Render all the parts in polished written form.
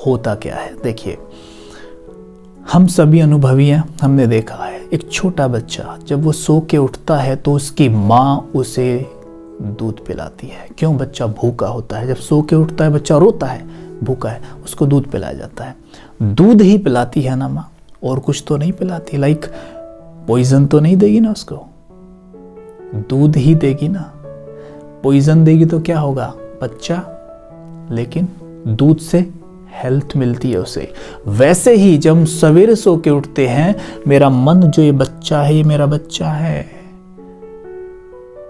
होता क्या है। देखिए, हम सभी अनुभवी हैं, हमने देखा है एक छोटा बच्चा जब वो सो के उठता है तो उसकी माँ उसे दूध पिलाती है। क्यों? बच्चा भूखा होता है। जब सो के उठता है बच्चा रोता है, भूखा है, उसको दूध पिलाया जाता है। दूध ही पिलाती है ना माँ, और कुछ तो नहीं पिलाती। लाइक पॉइजन तो नहीं देगी ना उसको, दूध ही देगी ना। पॉइजन देगी तो क्या होगा? बच्चा, लेकिन दूध से हेल्थ मिलती है उसे। वैसे ही जब हम सवेरे सो के उठते हैं, मेरा मन जो ये बच्चा है, ये मेरा बच्चा है,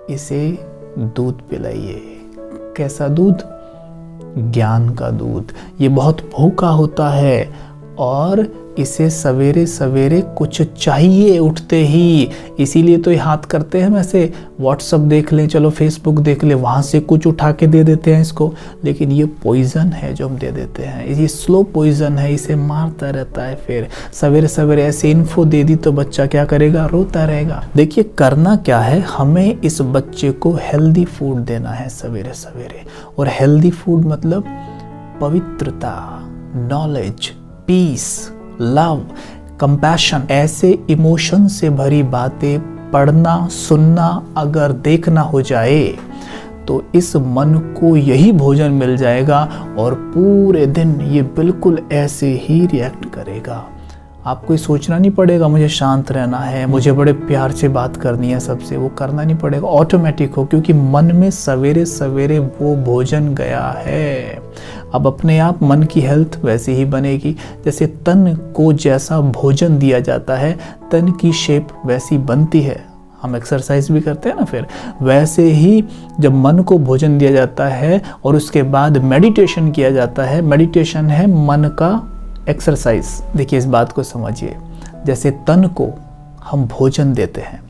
इसे दूध पिलाइए। कैसा दूध? ज्ञान का दूध। ये बहुत भूखा होता है और इसे सवेरे सवेरे कुछ चाहिए उठते ही। इसीलिए तो ये हाथ करते हैं वैसे, व्हाट्सअप देख लें, चलो फेसबुक देख लें, वहाँ से कुछ उठा के दे देते हैं इसको। लेकिन ये पॉइजन है जो हम दे देते हैं, ये स्लो पॉइजन है, इसे मारता रहता है। फिर सवेरे सवेरे ऐसे इन्फो दे दी तो बच्चा क्या करेगा? रोता रहेगा। देखिए, करना क्या है, हमें इस बच्चे को हेल्दी फूड देना है सवेरे सवेरे। और हेल्दी फूड मतलब पवित्रता, नॉलेज, पीस, लव, कंपैशन, ऐसे इमोशन से भरी बातें पढ़ना, सुनना, अगर देखना हो जाए तो इस मन को यही भोजन मिल जाएगा और पूरे दिन ये बिल्कुल ऐसे ही रिएक्ट करेगा। आपको ये सोचना नहीं पड़ेगा मुझे शांत रहना है, मुझे बड़े प्यार से बात करनी है सबसे, वो करना नहीं पड़ेगा, ऑटोमेटिक हो, क्योंकि मन में सवेरे सवेरे वो भोजन गया है। अब अपने आप मन की हेल्थ वैसी ही बनेगी। जैसे तन को जैसा भोजन दिया जाता है, तन की शेप वैसी बनती है। हम एक्सरसाइज भी करते हैं ना, फिर वैसे ही जब मन को भोजन दिया जाता है और उसके बाद मेडिटेशन किया जाता है। मेडिटेशन है मन का एक्सरसाइज। देखिए, इस बात को समझिए, जैसे तन को हम भोजन देते हैं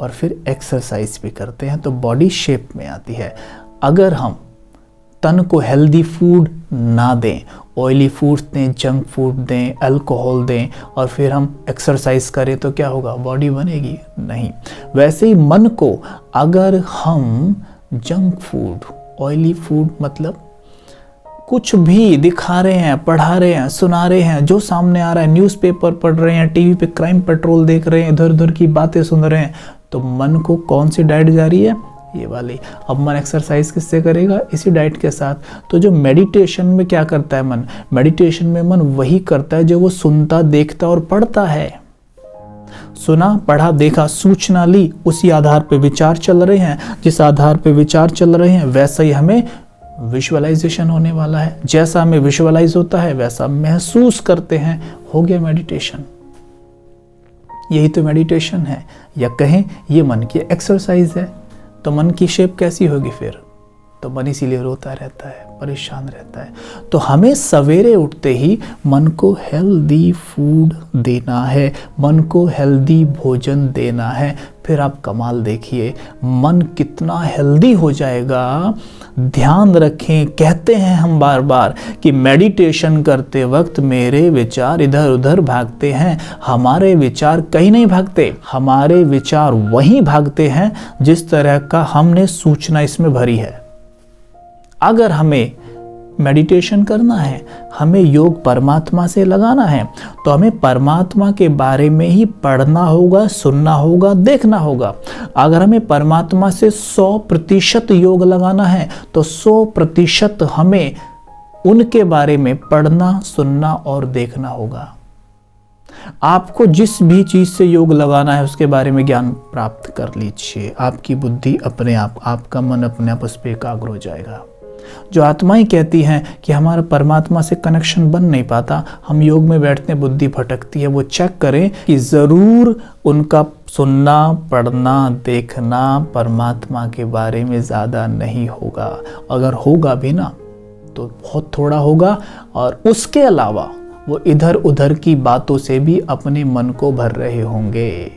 और फिर एक्सरसाइज भी करते हैं तो बॉडी शेप में आती है। अगर हम तन को हेल्दी फूड ना दें, ऑयली फूड्स दें, जंक फूड दें, अल्कोहल दें और फिर हम एक्सरसाइज करें तो क्या होगा? बॉडी बनेगी नहीं। वैसे ही मन को अगर हम जंक फूड, ऑयली फूड मतलब कुछ भी दिखा रहे हैं, पढ़ा रहे हैं, सुना रहे हैं, जो सामने आ रहा है, न्यूज़पेपर पढ़ रहे हैं, टीवी पे क्राइम पेट्रोल देख रहे हैं, इधर उधर की बातें सुन रहे हैं, तो मन को कौन सी डाइट जा रही है? ये वाली। अब मन एक्सरसाइज किससे करेगा? इसी डाइट के साथ। तो जो मेडिटेशन में क्या करता है मन? मेडिटेशन में मन वही करता है जो वो सुनता, देखता और पढ़ता है। सुना, पढ़ा, देखा, सूचना ली, उसी आधार पे विचार चल रहे हैं। जिस आधार पे विचार चल रहे हैं वैसा ही हमें विजुअलाइजेशन होने वाला है। जैसा हमें विजुअलाइज होता है वैसा महसूस करते हैं। हो गया मेडिटेशन। यही तो मेडिटेशन है, या कहें ये मन की एक्सरसाइज है। तो मन की शेप कैसी होगी फिर? तो मन इसीलिए रोता रहता है, परेशान रहता है। तो हमें सवेरे उठते ही मन को हेल्दी फूड देना है, मन को हेल्दी भोजन देना है। फिर आप कमाल देखिए, मन कितना हेल्दी हो जाएगा। ध्यान रखें, कहते हैं हम बार बार कि मेडिटेशन करते वक्त मेरे विचार इधर उधर भागते हैं। हमारे विचार कहीं नहीं भागते, हमारे विचार वहीं भागते हैं जिस तरह का हमने सूचना इसमें भरी है। अगर हमें मेडिटेशन करना है, हमें योग परमात्मा से लगाना है, तो हमें परमात्मा के बारे में ही पढ़ना होगा, सुनना होगा, देखना होगा। अगर हमें परमात्मा से 100% योग लगाना है तो 100% हमें उनके बारे में पढ़ना, सुनना और देखना होगा। आपको जिस भी चीज से योग लगाना है उसके बारे में ज्ञान प्राप्त कर लीजिए। आपकी बुद्धि अपने आप, आपका मन अपने आप उस पर एकाग्र हो जाएगा। जो आत्माएं कहती हैं कि हमारा परमात्मा से कनेक्शन बन नहीं पाता, हम योग में बैठते हैं बुद्धि भटकती है, वो चेक करें कि ज़रूर उनका सुनना, पढ़ना, देखना परमात्मा के बारे में ज़्यादा नहीं होगा। अगर होगा भी ना तो बहुत थोड़ा होगा, और उसके अलावा वो इधर उधर की बातों से भी अपने मन को भर रहे होंगे।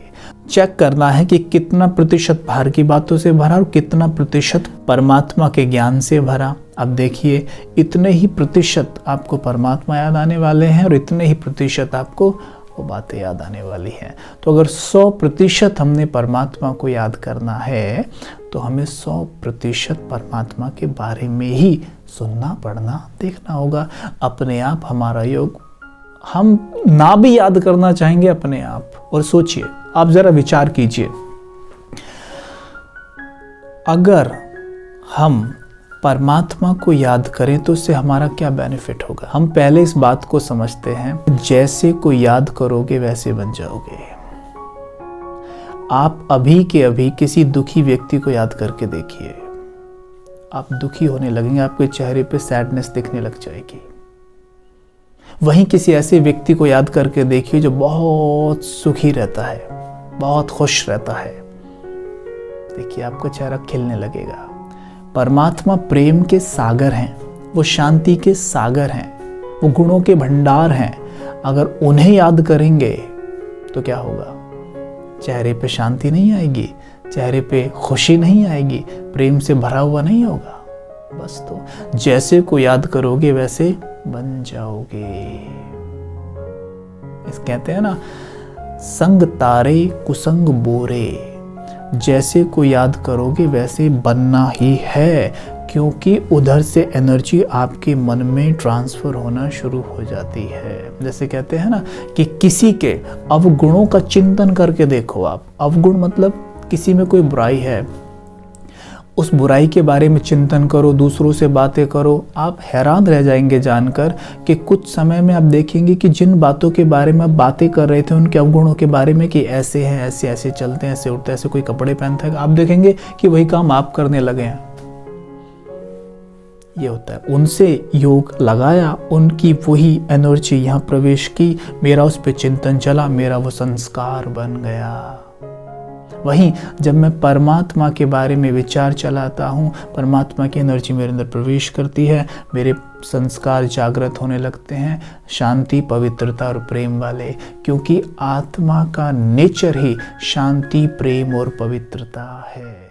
चेक करना है कि कितना प्रतिशत बाहर की बातों से भरा और कितना प्रतिशत परमात्मा के ज्ञान से भरा। अब देखिए, इतने ही प्रतिशत आपको परमात्मा याद आने वाले हैं और इतने ही प्रतिशत आपको वो बातें याद आने वाली हैं। तो अगर 100% हमने परमात्मा को याद करना है तो हमें 100% परमात्मा के बारे में ही सुनना, पढ़ना, देखना होगा। अपने आप हमारा योग हम ना भी याद करना चाहेंगे अपने आप। और सोचिए, आप जरा विचार कीजिए, अगर हम परमात्मा को याद करें तो उससे हमारा क्या बेनिफिट होगा। हम पहले इस बात को समझते हैं, जैसे को याद करोगे वैसे बन जाओगे। आप अभी के अभी किसी दुखी व्यक्ति को याद करके देखिए, आप दुखी होने लगेंगे, आपके चेहरे पे सैडनेस दिखने लग जाएगी। वहीं किसी ऐसे व्यक्ति को याद करके देखिए जो बहुत सुखी रहता है, बहुत खुश रहता है, देखिए आपका चेहरा खिलने लगेगा। परमात्मा प्रेम के सागर हैं, वो शांति के सागर हैं, वो गुणों के भंडार हैं। अगर उन्हें याद करेंगे तो क्या होगा? चेहरे पे शांति नहीं आएगी, चेहरे पे खुशी नहीं आएगी, प्रेम से भरा हुआ नहीं होगा। बस तो जैसे को याद करोगे वैसे बन जाओगे। इस कहते हैं ना, संग तारे कुसंग बोरे, जैसे को याद करोगे वैसे बनना ही है, क्योंकि उधर से एनर्जी आपके मन में ट्रांसफर होना शुरू हो जाती है। जैसे कहते हैं ना कि किसी के अवगुणों का चिंतन करके देखो आप। अवगुण मतलब किसी में कोई बुराई है, उस बुराई के बारे में चिंतन करो, दूसरों से बातें करो, आप हैरान रह जाएंगे जानकर कि कुछ समय में आप देखेंगे कि जिन बातों के बारे में आप बातें कर रहे थे, उनके अवगुणों के बारे में कि ऐसे हैं, ऐसे ऐसे चलते हैं, ऐसे उठते हैं, ऐसे कोई कपड़े पहनता है, आप देखेंगे कि वही काम आप करने लगे हैं। ये होता है, उनसे योग लगाया, उनकी वही एनर्जी यहाँ प्रवेश की, मेरा उस पर चिंतन चला, मेरा वो संस्कार बन गया। वहीं जब मैं परमात्मा के बारे में विचार चलाता हूँ, परमात्मा की एनर्जी मेरे अंदर प्रवेश करती है, मेरे संस्कार जागृत होने लगते हैं, शांति, पवित्रता और प्रेम वाले, क्योंकि आत्मा का नेचर ही शांति, प्रेम और पवित्रता है।